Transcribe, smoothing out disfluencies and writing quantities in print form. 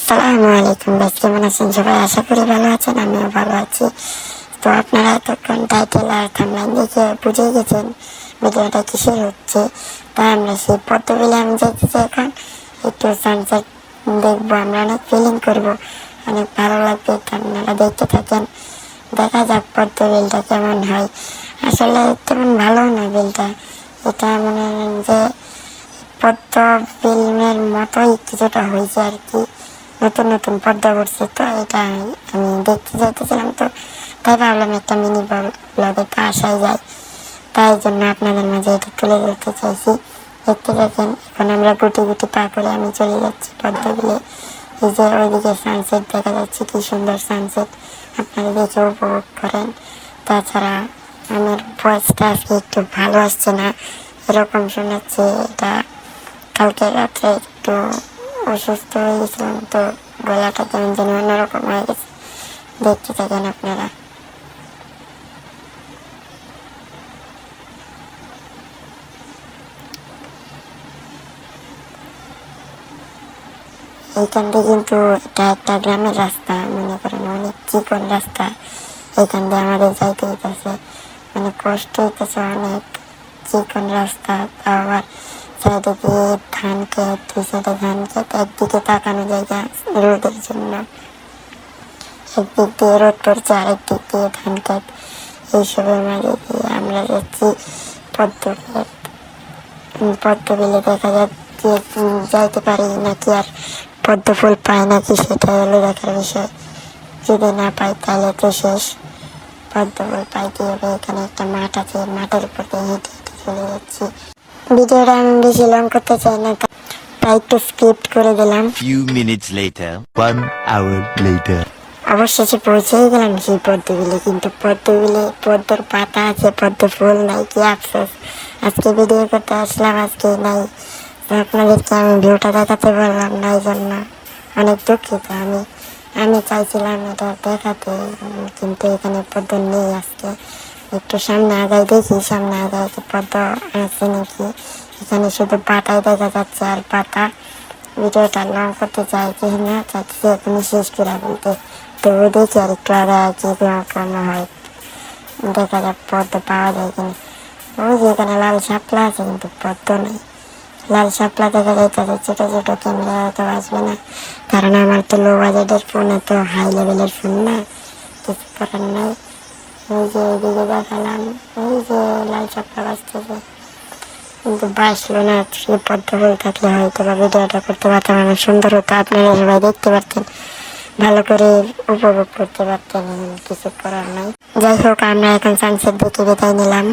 আসসালামু আলাইকুম গাইস, কেমন আছেন সবাই? আশা করি ভালো আছেন, আমিও ভালো আছি। তো আপনারা এতক্ষণ টাইটেল আর থাম্বনেল দেখে বুঝে গেছেন ভিডিওটা কিসের হচ্ছে। তাই আমরা সেই পদ্মবিলে আমি যাইতেছি এখন, একটু সানসেট দেখবো, আমরা অনেক ফিলিং করবো, অনেক ভালো লাগবে। আপনারা দেখতে থাকেন, দেখা যাক পদ্মবিলটা কেমন হয়। আসলে তেমন ভালো না বিলটা, এটা মনে হয় যে পদ্ম ফিল্মের মতোই কিছুটা হয়েছে আর কি। নতুন নতুন পর্দা করছে, তো এটা আমি দেখতে যাইতেছিলাম, তো তাই ভাবলাম একটা মিনি ব্লগে তো আসাই যায়, তাই জন্য আপনাদের মাঝে এটা তুলে ধরতে চাইছি। দেখতে দেখেন, এখন আমরা গুটি গুটি পা করে আমি চলে যাচ্ছি পদ্মা বিলে। এই যে ওইদিকে সানসেট দেখা যাচ্ছে, কি সুন্দর সানসেট, আপনারা দেখে উপভোগ করেন। তাছাড়া আমার ভয়েসটা আজকে একটু ভালো আসছে না, এরকম শোনাচ্ছে। এটা কালকে রাত্রে একটু অসুস্থ হয়ে গেছিলাম, তো গলাটা কেমন যেন অন্যরকম হয়ে গেছে। দেখতে থাকেন আপনারা। এইখান দিয়ে কিন্তু এটা একটা গ্রামের রাস্তা, মনে করেন অনেক চিকন রাস্তা। এইখান দিয়ে আমাদের যাইতে হইতেছে, মানে কষ্ট হইতেছে অনেক। চিকন রাস্তা, আবার সাইডে দিয়ে ধান ক্ষেত, দুই সাইডে ধান ক্ষেত, একদিকে তাকানো জায়গা রোদের জন্য, একদিক দিয়ে রোদ পড়ছে, আরেক দিক দিয়ে ধান ক্ষেত। এইসবের মাঝে দিয়ে আমরা যাচ্ছি পদ্ম ক্ষেত। পদ্ম বিলে দেখা যাচ্ছে যাইতে পারি নাকি আর পদ্ম ফুল পাই নাকি, সেটা হলো দেখার বিষয়। যদি না পাই তাহলে তো শেষ। পদ্ম ফুল পাইতে হবে। এখানে একটা মাঠ আছে, মাঠের উপর দিয়ে হেঁটে হেঁটে চলে যাচ্ছি। ভিডিওটা আমি বেশি লং করতে চাই না, তাই একটু স্ক্রিপ্ট করে দিলাম। Few minutes later, 1 hour later. অবশেষে পৌঁছেই গেলাম সেই পদ্ম বিলে, কিন্তু পদ্ম বিলে পদ্মর পাতা আছে, পদ্ম ফুল নাই, কি আফসোস। আজকে ভিডিও করতে আসলাম, আজকে নাই। তো আপনাদেরকে আমি ভিউটা দেখাতে পারলাম না, এই জন্য অনেক দুঃখিত। আমি চাইছিলাম এটা দেখাতে, কিন্তু এখানে পদ্ম নেই আজকে। একটু সামনে আগাই দেখি, সামনে আগাই পদ্ম আছে নাকি। এখানে শুধু পাতাই দেখা যাচ্ছে আর পাতা। ভিডিওটা লং করতে চাইছি না, চাইছি এখনই শেষ করে বলতে। তো দেখি আর একটু আগে কি কেমন হয়, দেখা যাক পদ্ম পাওয়া যায় কিনা। ওই যে এখানে লাল শাপলা আছে, কিন্তু পদ্ম নেই। লাল শাপলা দেখা যাইতেছে, ছোটো ছোটো, ক্যামেরা তো আসবে না, কারণ আমার তো লো বাজেটের ফোন, এত হাই লেভেলের ফোন না, কিছু করার নাই। ওই যে ওইদিকে দেখালাম, ওই যে লাল শাপলা বাজতেছে, কিন্তু বাসলো না। সে পদ্ম ফুল থাকলে হয়তো বা ভিডিওটা করতে পারতাম, অনেক সুন্দর হতো, আপনারা সবাই দেখতে পারতেন, ভালো করে উপভোগ করতে পারতেন। কিছু করার নাই। যাই হোক, আমরা এখন সানসেট দেখে বিদায় নিলাম।